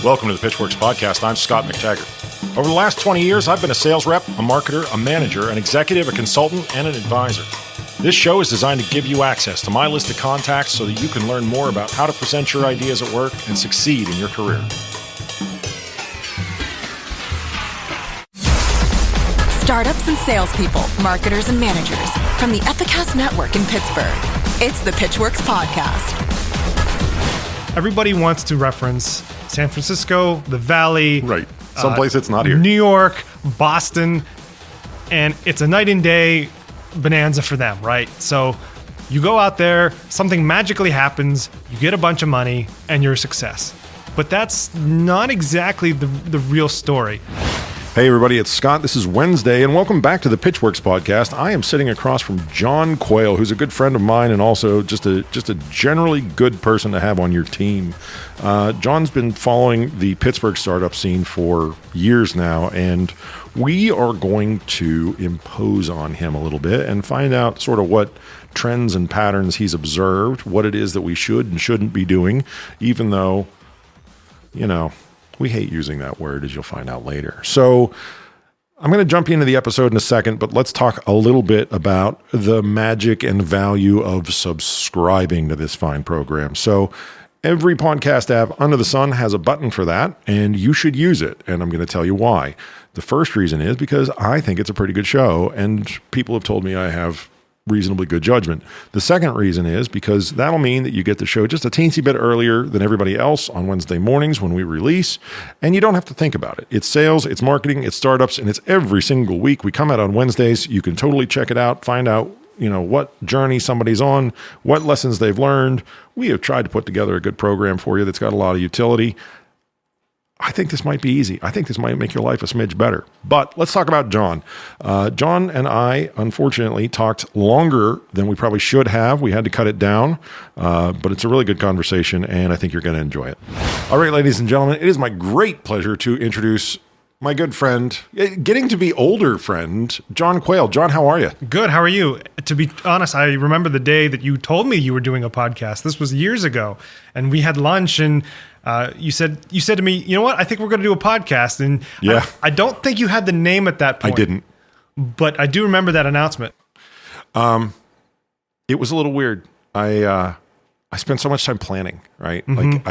Welcome to the Pitchwerks podcast. I'm Scot MacTaggart. Over the last 20 years, I've been a sales rep, a marketer, a manager, an executive, a consultant, and an advisor. This show is designed to give you access to my list of contacts so that you can learn more about how to present your ideas at work and succeed in your career. Startups and salespeople, marketers and managers from the Epicast Network in Pittsburgh. It's the Pitchwerks podcast. Everybody wants to reference San Francisco, the Valley. Right. Someplace it's not here. New York, Boston, and it's a night and day bonanza for them, right? So you go out there, something magically happens, you get a bunch of money, and you're a success. But that's not exactly the real story. Hey everybody, it's Scott. This is Wednesday, and welcome back to the Pitchwerks podcast. I am sitting across from John Quayle, who's a good friend of mine and also just a generally good person to have on your team. John's been following the Pittsburgh startup scene for years now, and we are going to impose on him a little bit and find out sort of what trends and patterns he's observed, what it is that we should and shouldn't be doing, even though, you know, we hate using that word, as you'll find out later. So I'm going to jump into the episode in a second, but let's talk a little bit about the magic and value of subscribing to this fine program. So every podcast app under the sun has a button for that, and you should use it. And I'm going to tell you why. The first reason is because I think it's a pretty good show, and people have told me I have reasonably good judgment. The second reason is because that'll mean that you get the show just a teensy bit earlier than everybody else on Wednesday mornings when we release, and you don't have to think about it. It's sales, it's marketing, it's startups, and it's every single week. We come out on Wednesdays. You can totally check it out, find out, what journey somebody's on, what lessons they've learned. We have tried to put together a good program for you that's got a lot of utility. I think this might be easy. I think this might make your life a smidge better. But let's talk about John. John and I, unfortunately, talked longer than we probably should have. We had to cut it down, but it's a really good conversation, and I think you're going to enjoy it. All right, ladies and gentlemen, it is my great pleasure to introduce my good friend, getting to be older friend, John Quayle. John, how are you? Good. How are you? To be honest, I remember the day that you told me you were doing a podcast. This was years ago, and we had lunch, and you said to me, you know what? I think we're going to do a podcast. And yeah. I don't think you had the name at that point. I didn't. But I do remember that announcement. It was a little weird. I spent so much time planning, right? Mm-hmm.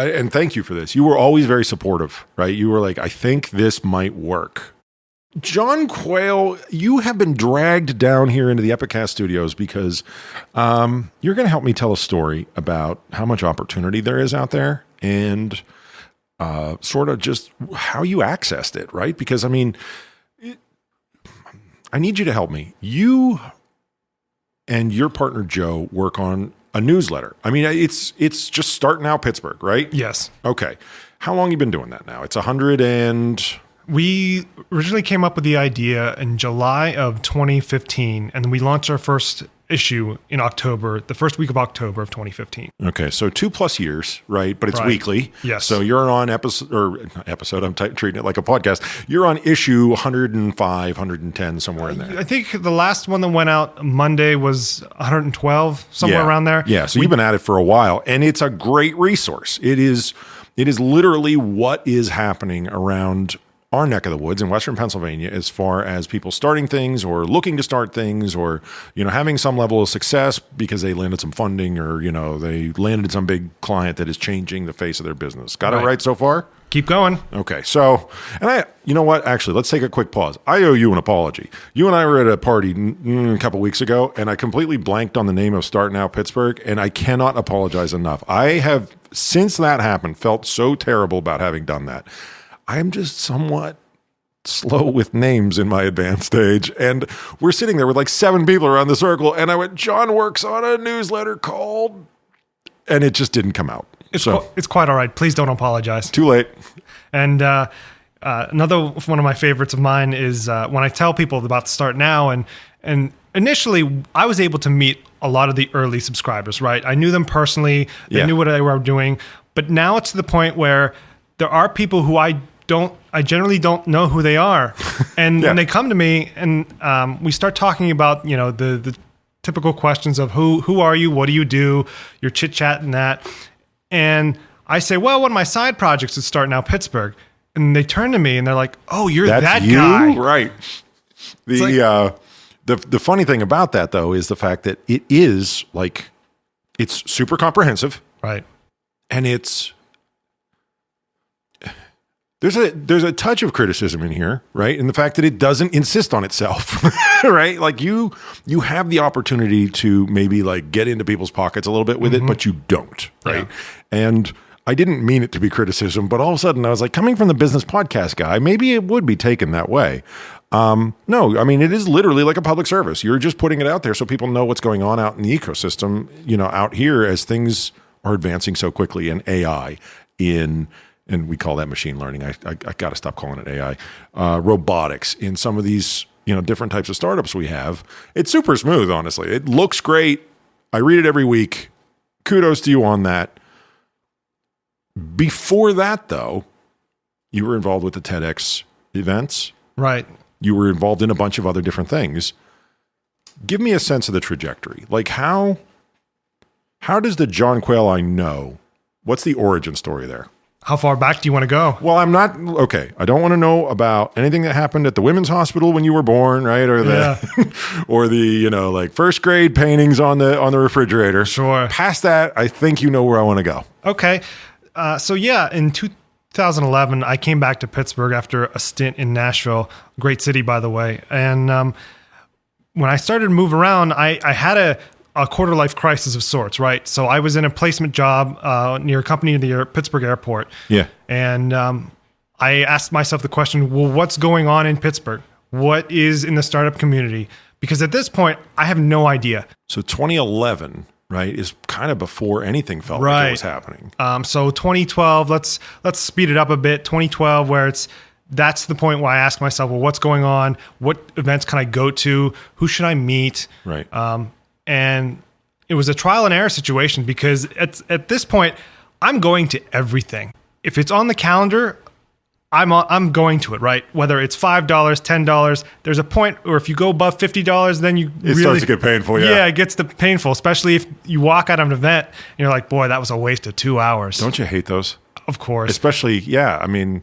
And thank you for this. You were always very supportive, right? You were like, I think this might work. John Quayle, you have been dragged down here into the Epicast studios because you're going to help me tell a story about how much opportunity there is out there and sort of just how you accessed it, right? Because, I mean, I need you to help me. You and your partner, Joe, work on a newsletter. I mean, it's just StartNOW Pittsburgh, right? Yes. Okay. How long have you been doing that now? It's 100 and... We originally came up with the idea in July of 2015, and we launched our first issue in October, the first week of October of 2015. Okay, so 2+ years, right? But it's weekly. Yes. So you're on episode, I'm treating it like a podcast. You're on issue 105, 110, somewhere in there. I think the last one that went out Monday was 112, somewhere around there. Yeah, so you've been at it for a while, and it's a great resource. It is literally what is happening around our neck of the woods in Western Pennsylvania as far as people starting things or looking to start things or, having some level of success because they landed some funding or, they landed some big client that is changing the face of their business. Got it right so far? Keep going. Okay. So, you know what? Actually, let's take a quick pause. I owe you an apology. You and I were at a party a couple weeks ago, and I completely blanked on the name of StartNOW Pittsburgh, and I cannot apologize enough. I have, since that happened, felt so terrible about having done that. I'm just somewhat slow with names in my advanced stage. And we're sitting there with like 7 people around the circle. And I went, John works on a newsletter called, and it just didn't come out. It's quite all right. Please don't apologize. Too late. And another one of my favorites of mine is when I tell people about StartNOW, and initially I was able to meet a lot of the early subscribers, right? I knew them personally. They knew what they were doing. But now it's to the point where there are people who I generally don't know who they are. And when they come to me and we start talking about, the typical questions of who are you, what do you do, your chit chat and that. And I say, well, one of my side projects is StartNOW Pittsburgh. And they turn to me and they're like, oh, you're that you? guy. Right. The funny thing about that, though, is the fact that it is like, it's super comprehensive. Right. And there's a touch of criticism in here, right? In the fact that it doesn't insist on itself, right? Like you have the opportunity to maybe like get into people's pockets a little bit with it, but you don't, right? Yeah. And I didn't mean it to be criticism, but all of a sudden I was like, coming from the business podcast guy, maybe it would be taken that way. No, I mean, it is literally like a public service. You're just putting it out there so people know what's going on out in the ecosystem, out here as things are advancing so quickly in AI, and we call that machine learning. I got to stop calling it AI. Robotics, in some of these, different types of startups we have. It's super smooth, honestly. It looks great. I read it every week. Kudos to you on that. Before that, though, you were involved with the TEDx events. Right. You were involved in a bunch of other different things. Give me a sense of the trajectory. Like how does the John Quayle I know, what's the origin story there? How far back do you want to go? Well, I don't want to know about anything that happened at the women's hospital when you were born, right? Or or the, like first grade paintings on the refrigerator. Sure. Past that, I think you know where I want to go. Okay. In 2011, I came back to Pittsburgh after a stint in Nashville, great city, by the way. And when I started to move around, I had a quarter life crisis of sorts, right? So I was in a placement job near a company in the Pittsburgh airport. Yeah. And I asked myself the question, well, what's going on in Pittsburgh? What is in the startup community? Because at this point, I have no idea. So 2011... right, is kind of before anything felt like it was happening. So 2012, let's speed it up a bit. 2012, where that's the point where I ask myself, well, what's going on? What events can I go to? Who should I meet? Right. And it was a trial and error situation because at this point, I'm going to everything. If it's on the calendar, I'm going to it, right? Whether it's $5, $10, there's a point where if you go above $50, then it starts to get painful. Yeah, it gets painful, especially if you walk out of an event and you're like, boy, that was a waste of 2 hours. Don't you hate those? Of course. Especially, I mean,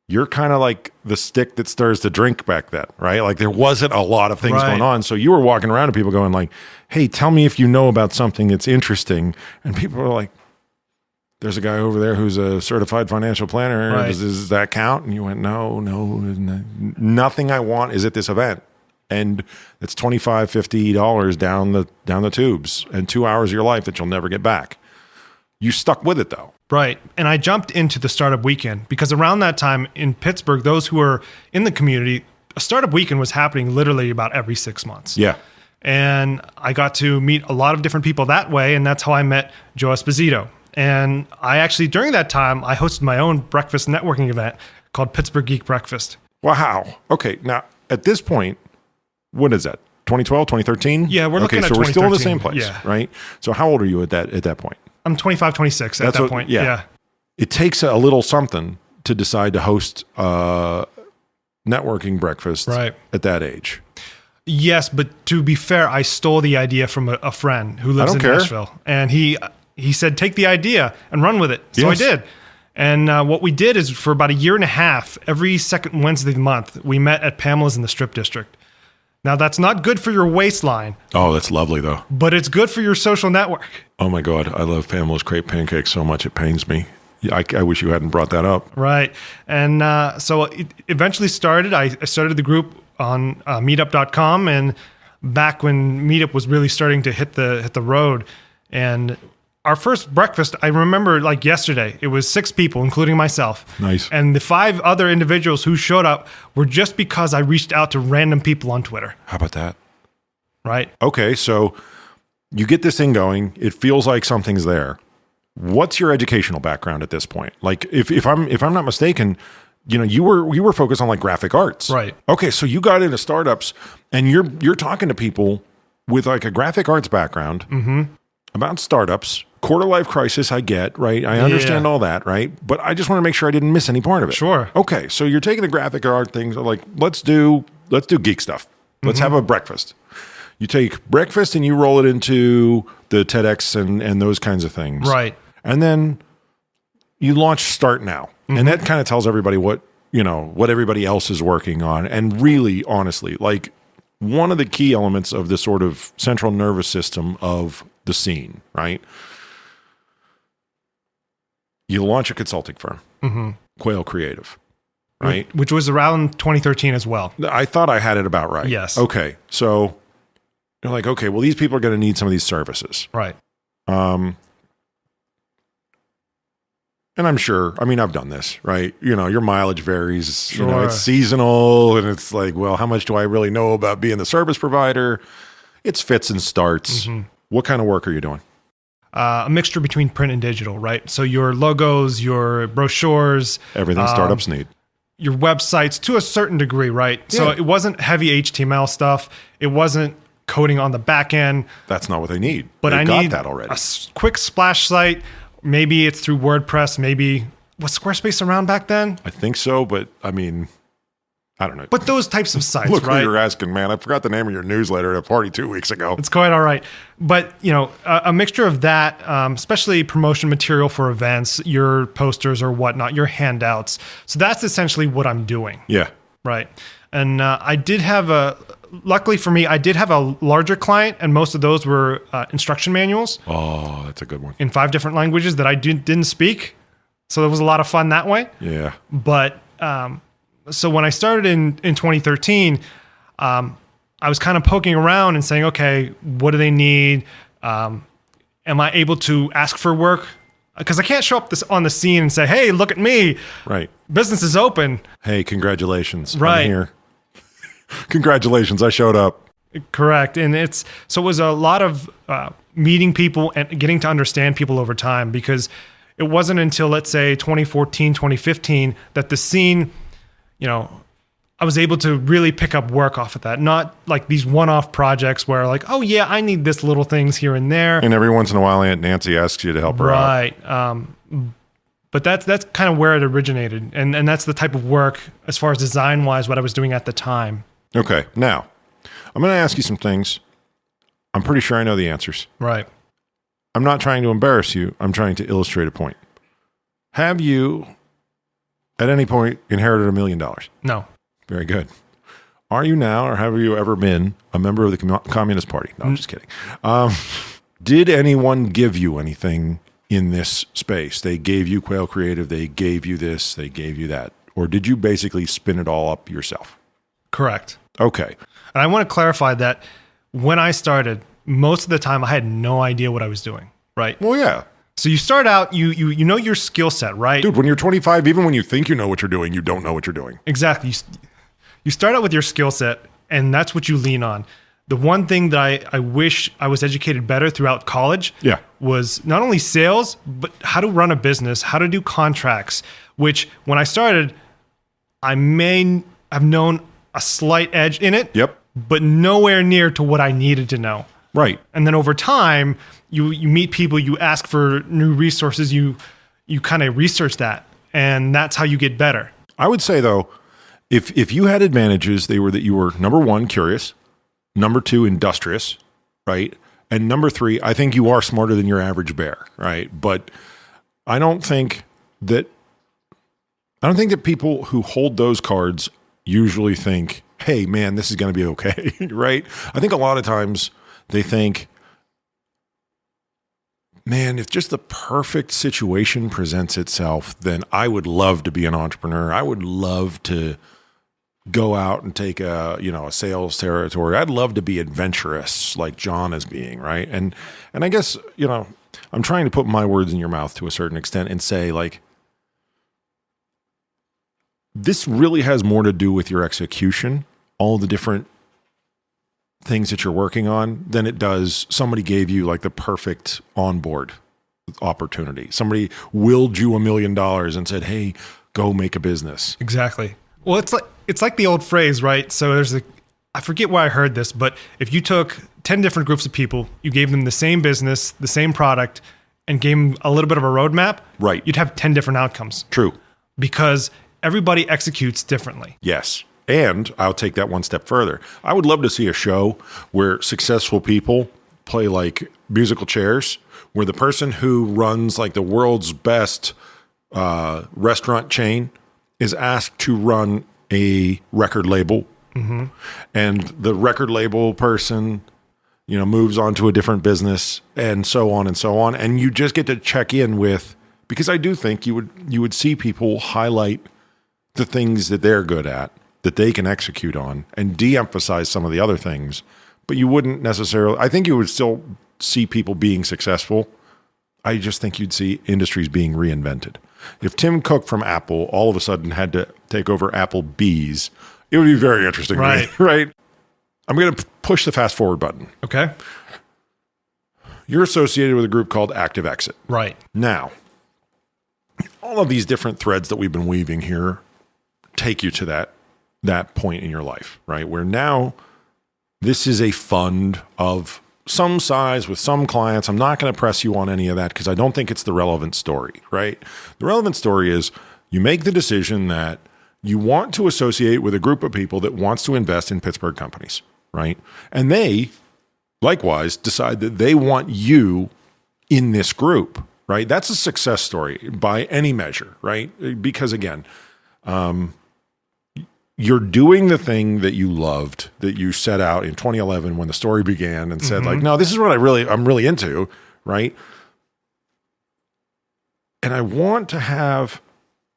you're kind of like the stick that stirs the drink back then, right? Like there wasn't a lot of things going on. So you were walking around to people going like, hey, tell me if you know about something that's interesting. And people were like, there's a guy over there who's a certified financial planner. Right. Does that count? And you went, no, nothing I want is at this event. And it's $25, $50 down the tubes and 2 hours of your life that you'll never get back. You stuck with it though. Right. And I jumped into the startup weekend because around that time in Pittsburgh, those who were in the community, a startup weekend was happening literally about every 6 months. Yeah. And I got to meet a lot of different people that way. And that's how I met Joe Esposito. And I actually, during that time, I hosted my own breakfast networking event called Pittsburgh Geek Breakfast. Wow. Okay. Now, at this point, what is that? 2012, 2013? Yeah, we're looking at 2013. So we're still in the same place, yeah. Right? So how old are you at that point? I'm 25, 26 at that point. Yeah. It takes a little something to decide to host networking breakfast at that age. Yes, but to be fair, I stole the idea from a friend who lives in Nashville. And he said, take the idea and run with it. So I did. And what we did is for about a year and a half, every second Wednesday of the month, we met at Pamela's in the Strip District. Now, that's not good for your waistline. Oh, that's lovely, though. But it's good for your social network. Oh, my God. I love Pamela's crepe pancakes so much it pains me. I wish you hadn't brought that up. Right. And so it eventually started. I started the group on meetup.com. And back when Meetup was really starting to hit the road. And our first breakfast, I remember like yesterday, it was 6 people, including myself. Nice. And the 5 other individuals who showed up were just because I reached out to random people on Twitter. How about that? Right. Okay, so you get this thing going. It feels like something's there. What's your educational background at this point? Like, if I'm not mistaken, you were focused on like graphic arts. Right. Okay, so you got into startups, and you're talking to people with like a graphic arts background about startups. Quarter life crisis, I get, right? I understand all that, right? But I just want to make sure I didn't miss any part of it. Sure. Okay, so you're taking the graphic art things, like let's do geek stuff. Let's have a breakfast. You take breakfast and you roll it into the TEDx and those kinds of things. Right. And then you launch Start Now. Mm-hmm. And that kind of tells everybody what everybody else is working on. And really, honestly, like one of the key elements of the sort of central nervous system of the scene, right? You launch a consulting firm, Quayle Creative, right? Which was around 2013 as well. I thought I had it about right. Yes. Okay. So you're like, okay, well, these people are going to need some of these services. Right. And I'm sure, I mean, I've done this, right? Your mileage varies. Sure. It's seasonal, and it's like, well, how much do I really know about being the service provider? It's fits and starts. Mm-hmm. What kind of work are you doing? A mixture between print and digital, right? So your logos, your brochures. Everything startups need. Your websites to a certain degree, right? Yeah. So it wasn't heavy HTML stuff. It wasn't coding on the back end. That's not what they need. But I need that already. A quick splash site. Maybe it's through WordPress. Maybe, was Squarespace around back then? I think so, but I mean, I don't know. But those types of sites, Look right? who you're asking, man. I forgot the name of your newsletter at a party 2 weeks ago. It's quite all right. But, a mixture of that, especially promotion material for events, your posters or whatnot, your handouts. So that's essentially what I'm doing. Yeah. Right. And I did have luckily for me, I did have a larger client, and most of those were instruction manuals. Oh, that's a good one. In 5 different languages that I didn't speak. So it was a lot of fun that way. Yeah. But so when I started in 2013, I was kind of poking around and saying, okay, what do they need? Am I able to ask for work? Because I can't show up on the scene and say, hey, look at me. Right. Business is open. Hey, congratulations. Right. I'm here. Congratulations, I showed up. Correct. And it was a lot of meeting people and getting to understand people over time, because it wasn't until, let's say, 2014, 2015 that the scene, I was able to really pick up work off of that. Not like these one-off projects where like, oh yeah, I need this little things here and there. And every once in a while, Aunt Nancy asks you to help her out. Right. But that's kind of where it originated. And that's the type of work, as far as design-wise, what I was doing at the time. Okay. Now, I'm going to ask you some things. I'm pretty sure I know the answers. Right. I'm not trying to embarrass you. I'm trying to illustrate a point. Have you, at any point, inherited $1 million? No. Very good. Are you now, or have you ever been, a member of the Communist Party? No, I'm just kidding. Did anyone give you anything in this space? They gave you Quayle Creative. They gave you this. They gave you that. Or did you basically spin it all up yourself? Correct. Okay. And I want to clarify that when I started, most of the time I had no idea what I was doing, right? Well, yeah. So you start out, you know your skill set, right? Dude, when you're 25, even when you think you know what you're doing, you don't know what you're doing. Exactly. You start out with your skill set, and that's what you lean on. The one thing that I wish I was educated better throughout college was not only sales, but how to run a business, how to do contracts, which when I started, I may have known a slight edge in it, but nowhere near to what I needed to know. Right. And then over time, you meet people, you ask for new resources, you kind of research that, and that's how you get better. I would say, though, if you had advantages, they were that you were, number one, curious, number two, industrious, right? And number three, I think you are smarter than your average bear, right? But I don't think that people who hold those cards usually think, hey, man, this is going to be okay, right? I think a lot of times they think, man, if just the perfect situation presents itself, then I would love to be an entrepreneur. I would love to go out and take a sales territory. I'd love to be adventurous like John is being, right? And I guess, I'm trying to put my words in your mouth to a certain extent and say, like, this really has more to do with your execution, all the different things that you're working on, than it does somebody gave you like the perfect onboard opportunity. Somebody willed you $1 million and said, hey, go make a business. Exactly. Well, it's like the old phrase, right? So I forget where I heard this, but if you took 10 different groups of people, you gave them the same business, the same product, and gave them a little bit of a roadmap, right, you'd have 10 different outcomes. True. Because everybody executes differently. Yes. And I'll take that one step further. I would love to see a show where successful people play like musical chairs, where the person who runs like the world's best restaurant chain is asked to run a record label. Mm-hmm. And the record label person, moves on to a different business and so on and so on. And you just get to check in with, because I do think you would see people highlight the things that they're good at, that they can execute on, and de-emphasize some of the other things. But you wouldn't necessarily, I think you would still see people being successful. I just think you'd see industries being reinvented. If Tim Cook from Apple all of a sudden had to take over Applebee's, it would be very interesting to me, right? I'm going to push the fast forward button. Okay. You're associated with a group called Active Exit. Right. Now, all of these different threads that we've been weaving here take you to that point in your life, right? Where now this is a fund of some size with some clients. I'm not going to press you on any of that because I don't think it's the relevant story, right? The relevant story is you make the decision that you want to associate with a group of people that wants to invest in Pittsburgh companies, right? And they likewise decide that they want you in this group, right? That's a success story by any measure, right? Because again, you're doing the thing that you loved, that you set out in 2011 when the story began and said like, no, this is what I'm really into, right? And I want to have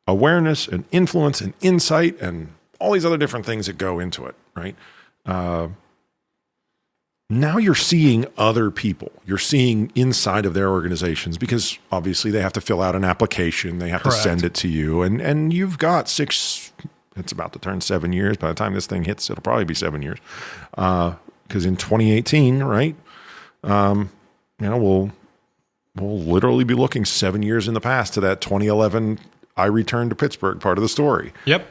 awareness and influence and insight and all these other different things that go into it, right? Now you're seeing other people. You're seeing inside of their organizations because obviously they have to fill out an application. They have to send it to you. And you've got it's about to turn 7 years. By the time this thing hits, it'll probably be 7 years. Because in 2018, right, we'll literally be looking 7 years in the past to that 2011 I returned to Pittsburgh part of the story. Yep.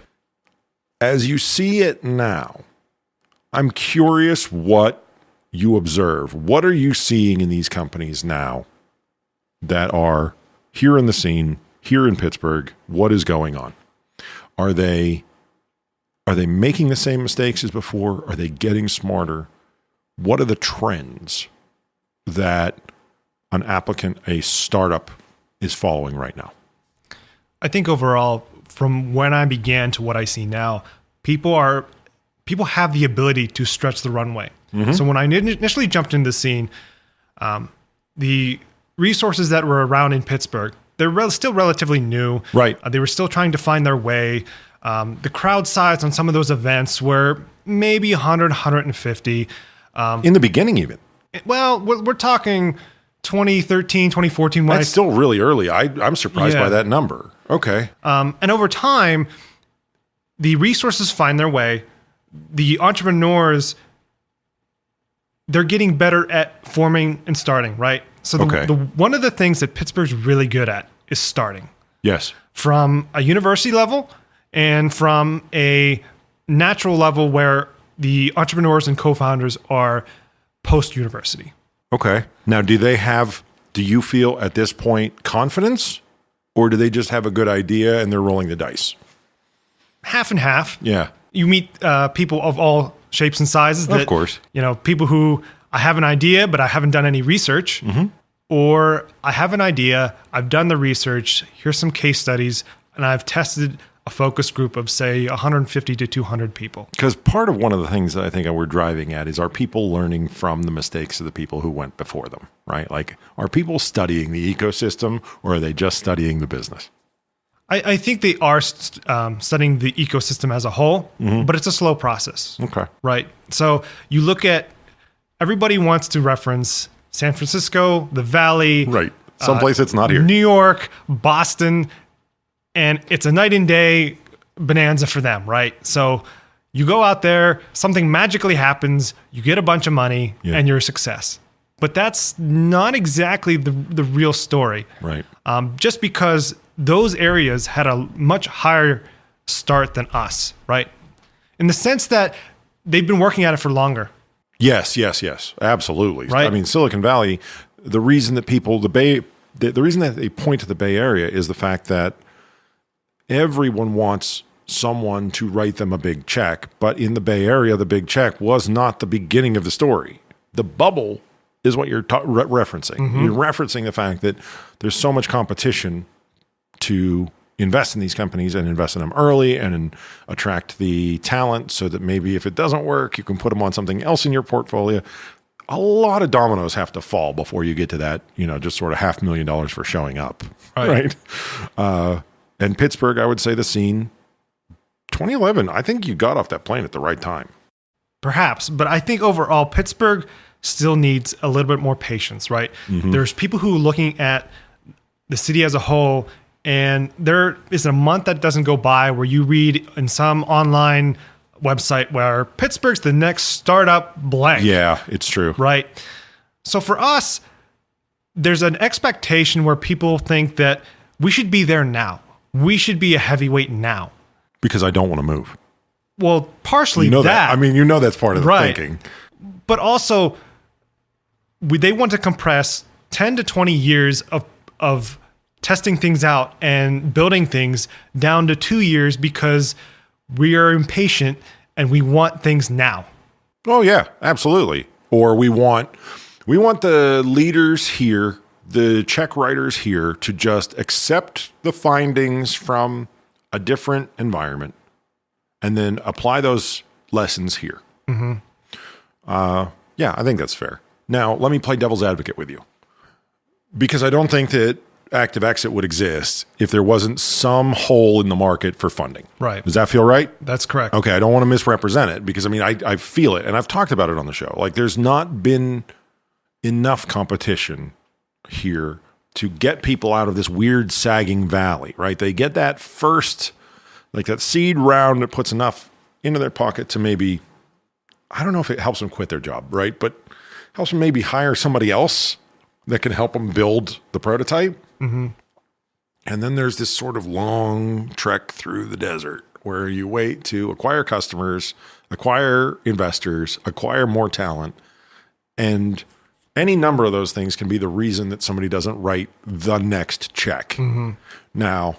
As you see it now, I'm curious what you observe. What are you seeing in these companies now that are here in the scene, here in Pittsburgh? What is going on? Are they making the same mistakes as before? Are they getting smarter? What are the trends that an applicant, a startup, is following right now? I think overall, from when I began to what I see now, people have the ability to stretch the runway. Mm-hmm. So when I initially jumped into the scene, the resources that were around in Pittsburgh, they're still relatively new. Right. They were still trying to find their way. The crowd size on some of those events were maybe 100, 150. In the beginning even. Well, we're talking 2013, 2014. That's still really early. I'm surprised by that number. Okay. And over time, the resources find their way. The entrepreneurs, they're getting better at forming and starting, right? So one of the things that Pittsburgh's really good at is starting. Yes. From a university level and from a natural level where the entrepreneurs and co-founders are post-university. Okay. Now, do you feel at this point confidence, or do they just have a good idea and they're rolling the dice? Half and half. Yeah. You meet people of all shapes and sizes. Of course. People who I have an idea, but I haven't done any research. Mm-hmm. Or I have an idea, I've done the research, here's some case studies, and I've tested a focus group of, say, 150 to 200 people. Because part of one of the things that I think we're driving at is, are people learning from the mistakes of the people who went before them, right? Like, are people studying the ecosystem, or are they just studying the business? I think they are studying the ecosystem as a whole, but it's a slow process. Okay. Right? So you look at, everybody wants to reference San Francisco, the Valley. Right. Someplace that's not here. New York, Boston, and it's a night and day bonanza for them, right? So you go out there, something magically happens, you get a bunch of money, and you're a success. But that's not exactly the real story. Right. Just because those areas had a much higher start than us, right? In the sense that they've been working at it for longer. Yes, absolutely. Right? I mean, Silicon Valley, the reason that the reason that they point to the Bay Area is the fact that everyone wants someone to write them a big check. But in the Bay Area, the big check was not the beginning of the story. The bubble is what you're referencing. Mm-hmm. You're referencing the fact that there's so much competition to invest in these companies and invest in them early and attract the talent so that maybe if it doesn't work, you can put them on something else in your portfolio. A lot of dominoes have to fall before you get to that, just sort of $500,000 for showing up. Right. And Pittsburgh, I would say the scene, 2011, I think you got off that plane at the right time. Perhaps, but I think overall Pittsburgh still needs a little bit more patience, right? Mm-hmm. There's people who are looking at the city as a whole, and there is a month that doesn't go by where you read in some online website where Pittsburgh's the next startup blank. Yeah, it's true. Right? So for us, there's an expectation where people think that we should be there now. We should be a heavyweight now. Because I don't want to move. Well, partially that. I mean, that's part of the thinking. But also, they want to compress 10 to 20 years of testing things out and building things down to 2 years because we are impatient and we want things now. Oh, yeah, absolutely. Or we want the leaders here, the check writers here, to just accept the findings from a different environment and then apply those lessons here. Mm-hmm. Yeah, I think that's fair. Now, let me play devil's advocate with you. Because I don't think that active exit would exist if there wasn't some hole in the market for funding. Right. Does that feel right? That's correct. Okay, I don't want to misrepresent it because, I feel it, and I've talked about it on the show. Like, there's not been enough competition here to get people out of this weird sagging valley, right? They get that first, like that seed round that puts enough into their pocket to maybe, I don't know if it helps them quit their job, right? But helps them maybe hire somebody else that can help them build the prototype. Mm-hmm. And then there's this sort of long trek through the desert where you wait to acquire customers, acquire investors, acquire more talent. And any number of those things can be the reason that somebody doesn't write the next check. Mm-hmm. Now,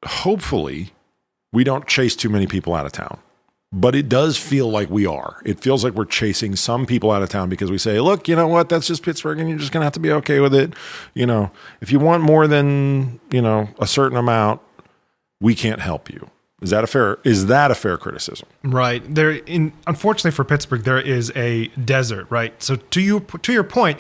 hopefully, we don't chase too many people out of town. But it does feel like we are. It feels like we're chasing some people out of town because we say, look, you know what? That's just Pittsburgh and you're just going to have to be okay with it. If you want more than, a certain amount, we can't help you. Is that a fair criticism? Right. Unfortunately for Pittsburgh, there is a desert, right? So to your point,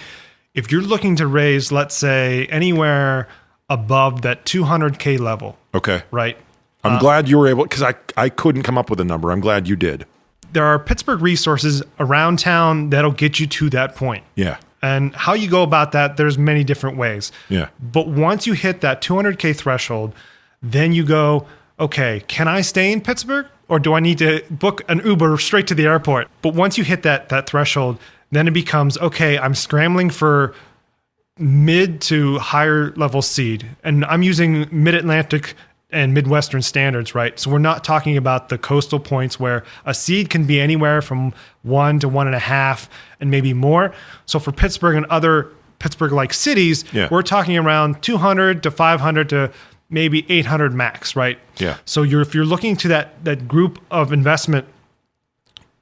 if you're looking to raise, let's say, anywhere above that 200K level. Okay. Right? I'm glad you were able, because I couldn't come up with a number. I'm glad you did. There are Pittsburgh resources around town that'll get you to that point. Yeah. And how you go about that, there's many different ways. Yeah. But once you hit that 200K threshold, then you go, okay, can I stay in Pittsburgh or do I need to book an Uber straight to the airport? But once you hit that threshold, then it becomes, okay, I'm scrambling for mid to higher level seed. And I'm using mid-Atlantic and Midwestern standards, right? So we're not talking about the coastal points where a seed can be anywhere from 1 to 1.5 and maybe more. So for Pittsburgh and other Pittsburgh-like cities, we're talking around 200 to 500 to maybe 800 max, right? Yeah. So if you're looking to that group of investment,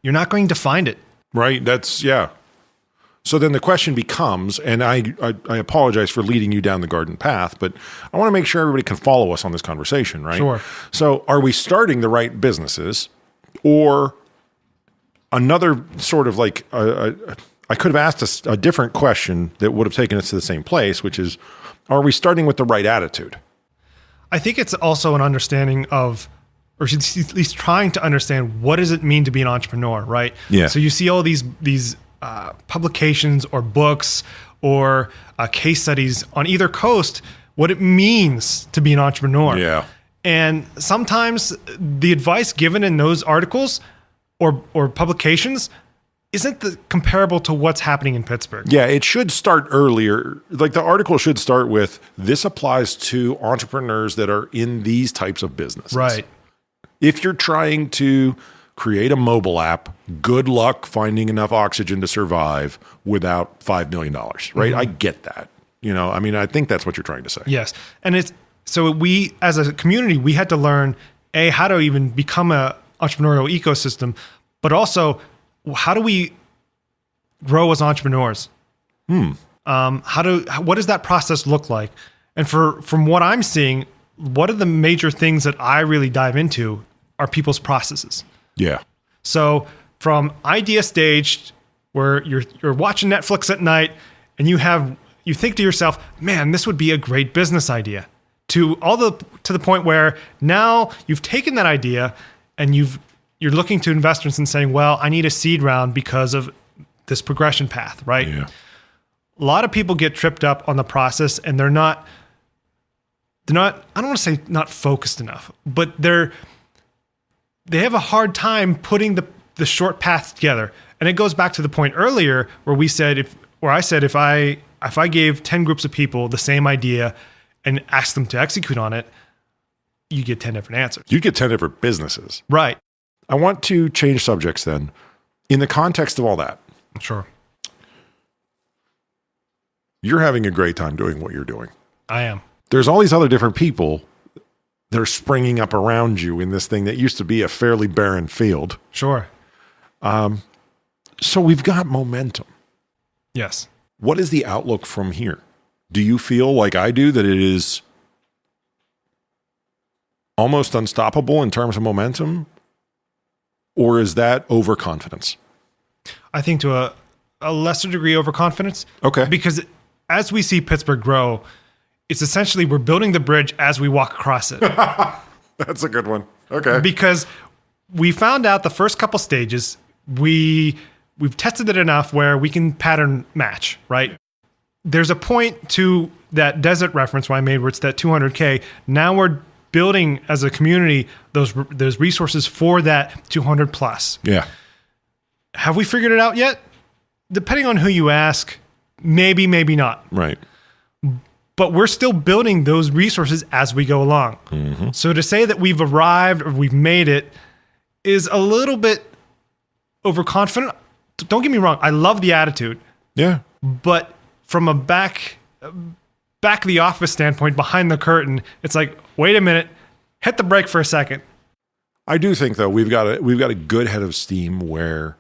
you're not going to find it. Right. So then the question becomes, and I apologize for leading you down the garden path, but I want to make sure everybody can follow us on this conversation, right? Sure. So are we starting the right businesses, or another sort of like, I could have asked a different question that would have taken us to the same place, which is, are we starting with the right attitude? I think it's also an understanding of, or at least trying to understand, what does it mean to be an entrepreneur, right? Yeah. So you see all these publications or books or case studies on either coast, what it means to be an entrepreneur. Yeah. And sometimes the advice given in those articles or publications isn't comparable to what's happening in Pittsburgh. Yeah, it should start earlier. Like the article should start with, this applies to entrepreneurs that are in these types of businesses. Right. If you're trying to create a mobile app, good luck finding enough oxygen to survive without $5 million, right? Mm-hmm. I get that. I think that's what you're trying to say. Yes. And so we, as a community, we had to learn how to even become a entrepreneurial ecosystem, but also how do we grow as entrepreneurs? What does that process look like? And from what I'm seeing, what are the major things that I really dive into are people's processes. Yeah. So from idea stage, where you're watching Netflix at night and you think to yourself, man, this would be a great business idea, to the point where now you've taken that idea and you're looking to investors and saying, well, I need a seed round because of this progression path, right? Yeah. A lot of people get tripped up on the process, and they're not, I don't want to say not focused enough, but they have a hard time putting the short path together. And it goes back to the point earlier where I said if I gave 10 groups of people the same idea and asked them to execute on it, you get 10 different answers. You get 10 different businesses. Right. I want to change subjects then. In the context of all that, Sure. you're having a great time doing what you're doing. I am. There's all these other different people that are springing up around you in this thing that used to be a fairly barren field. Sure. So we've got momentum. Yes. What is the outlook from here? Do you feel like I do that it is almost unstoppable in terms of momentum? Or is that overconfidence? I think to a lesser degree overconfidence. Okay. Because as we see Pittsburgh grow, it's essentially we're building the bridge as we walk across it. That's a good one. Okay. Because we found out the first couple stages, we've tested it enough where we can pattern match, right? There's a point to that desert reference I made where it's that 200K. Now we're building as a community those resources for that 200 plus. Yeah. Have we figured it out yet? Depending on who you ask, maybe not. Right. But we're still building those resources as we go along. Mm-hmm. So to say that we've arrived or we've made it is a little bit overconfident. Don't get me wrong. I love the attitude. Yeah. But from a back of the office standpoint, behind the curtain, it's like, wait a minute, hit the brake for a second. I do think though we've got a good head of steam where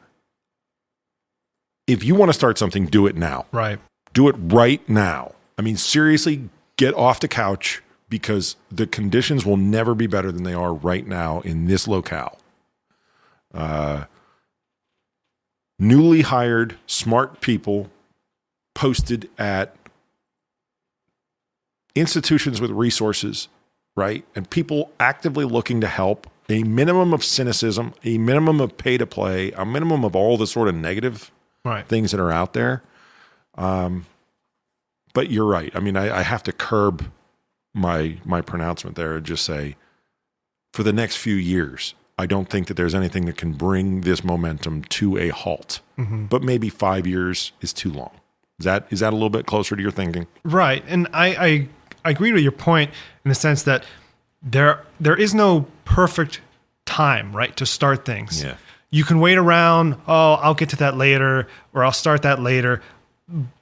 if you want to start something, do it now. Right. Do it right now. I mean, seriously, get off the couch because the conditions will never be better than they are right now in this locale. Newly hired, smart people posted at institutions with resources, right? And people actively looking to help, a minimum of cynicism, a minimum of pay to play, a minimum of all the sort of negative things that are out there. But you're right. I mean, I have to curb my pronouncement there and just say, for the next few years, I don't think that there's anything that can bring this momentum to a halt. Mm-hmm. But maybe 5 years is too long. Is that a little bit closer to your thinking? Right. And I agree with your point in the sense that there is no perfect time, right, to start things. Yeah. You can wait around, I'll get to that later, or I'll start that later.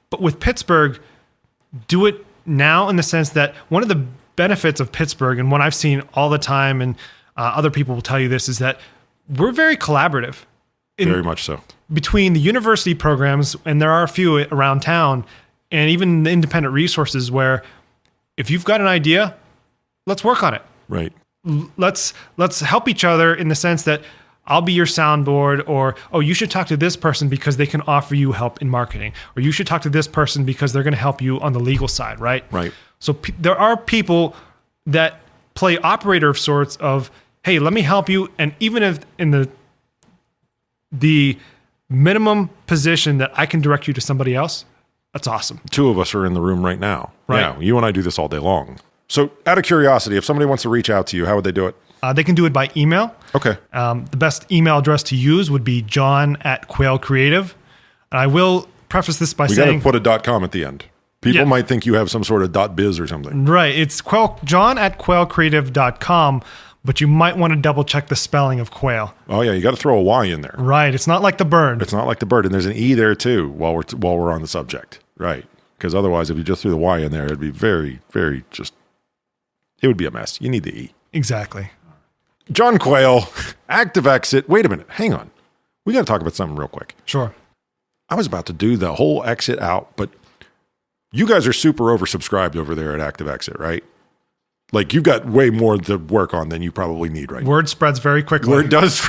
But with Pittsburgh, do it now in the sense that one of the benefits of Pittsburgh, and what I've seen all the time, and other people will tell you this, is that we're very collaborative. Very much so. Between the university programs, and there are a few around town, and even the independent resources where if you've got an idea, let's work on it. Right. Let's help each other in the sense that I'll be your soundboard, or, you should talk to this person because they can offer you help in marketing, or you should talk to this person because they're going to help you on the legal side, right? Right. So there are people that play operator of sorts of, hey, let me help you. And even if in the minimum position that I can direct you to somebody else, that's awesome. Two of us are in the room right now. Right. Yeah, you and I do this all day long. So out of curiosity, if somebody wants to reach out to you, how would they do it? They can do it by email. Okay. The best email address to use would be John@Quayle Creative. And I will preface this by saying... We got to put a .com at the end. People might think you have some sort of .biz or something. Right. It's John@QuayleCreative.com, but you might want to double check the spelling of Quayle. Oh yeah, you got to throw a Y in there. Right. It's not like the bird. It's not like the bird, and there's an E there too. While we're on the subject, right? Because otherwise, if you just threw the Y in there, it'd be very, very it would be a mess. You need the E. Exactly. John Quayle, active exit. Wait a minute. Hang on. We got to talk about something real quick. Sure. I was about to do the whole exit out, but you guys are super oversubscribed over there at Active Exit, right? Like you've got way more to work on than you probably need right now. Word spreads very quickly. Word does.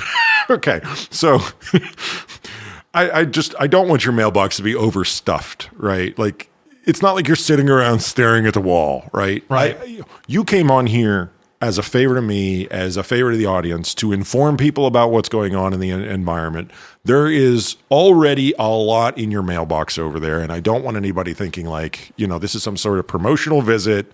Okay. So I don't want your mailbox to be overstuffed, right? Like it's not like you're sitting around staring at the wall, right? Right. You came on here as a favor to me, as a favor to the audience, to inform people about what's going on in the environment. There is already a lot in your mailbox over there, and I don't want anybody thinking like, this is some sort of promotional visit.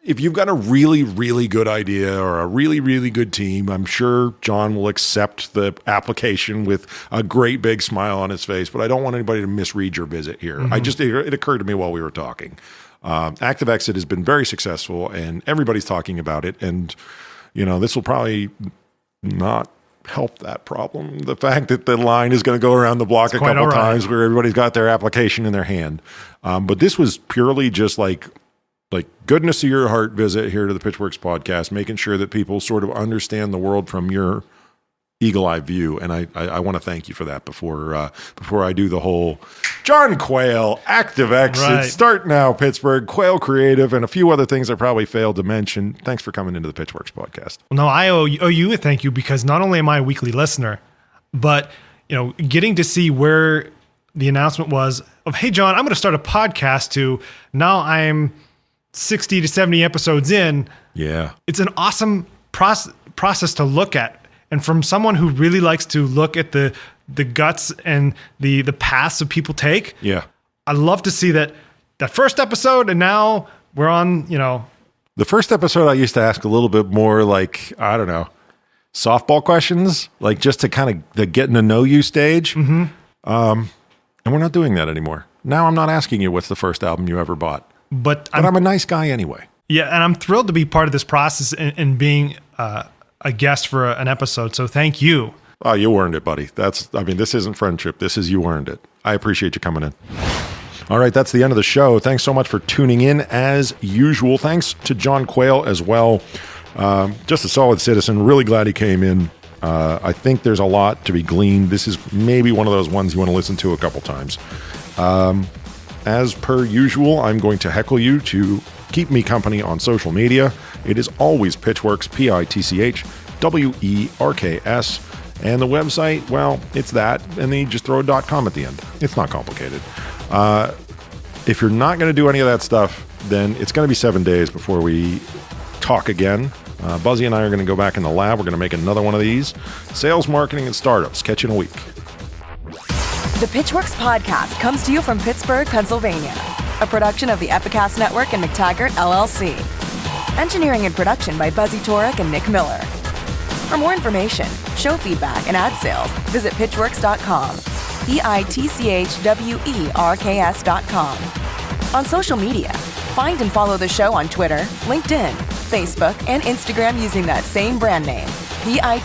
If you've got a really, really good idea or a really, really good team, I'm sure John will accept the application with a great big smile on his face, but I don't want anybody to misread your visit here. It occurred to me while we were talking. Active Exit has been very successful, and everybody's talking about it. And, this will probably not help that problem. The fact that the line is going to go around the block a couple times where everybody's got their application in their hand. But this was purely just like goodness of your heart visit here to the Pitchwerks podcast, making sure that people sort of understand the world from your eagle-eye view. And I want to thank you for that before I do the whole John Quayle, Active Exit, Right. StartNOW Pittsburgh, Quayle Creative, and a few other things I probably failed to mention. Thanks for coming into the Pitchwerks podcast. Well, no, I owe you a thank you because not only am I a weekly listener, but getting to see where the announcement was of, hey, John, I'm going to start a podcast to now I'm 60 to 70 episodes in. Yeah. It's an awesome process to look at. And from someone who really likes to look at the guts and the paths that people take, Yeah. I love to see that first episode, and now we're on, The first episode, I used to ask a little bit more like, I don't know, softball questions, like just to kind of the getting to know you stage. Mm-hmm. And we're not doing that anymore. Now I'm not asking you what's the first album you ever bought. But I'm a nice guy anyway. Yeah, and I'm thrilled to be part of this process and being a guest for an episode. So thank you. Oh, you earned it, buddy. This isn't friendship. This is you earned it. I appreciate you coming in. All right, that's the end of the show. Thanks so much for tuning in as usual. Thanks to John Quayle as well. Just a solid citizen. Really glad he came in. I think there's a lot to be gleaned. This is maybe one of those ones you want to listen to a couple times. As per usual, I'm going to heckle you to keep me company on social media. It is always Pitchwerks, Pitchwerks. And the website, well, it's that. And then you just throw a .com at the end. It's not complicated. If you're not going to do any of that stuff, then it's going to be 7 days before we talk again. Buzzy and I are going to go back in the lab. We're going to make another one of these. Sales, marketing, and startups. Catch you in a week. The Pitchwerks podcast comes to you from Pittsburgh, Pennsylvania. A production of the Epicast Network and MacTaggart, LLC. Engineering and production by Buzzy Torek and Nick Miller. For more information, show feedback, and ad sales, visit pitchwerks.com. pitchwerks.com. On social media, find and follow the show on Twitter, LinkedIn, Facebook, and Instagram using that same brand name, pitchwerks.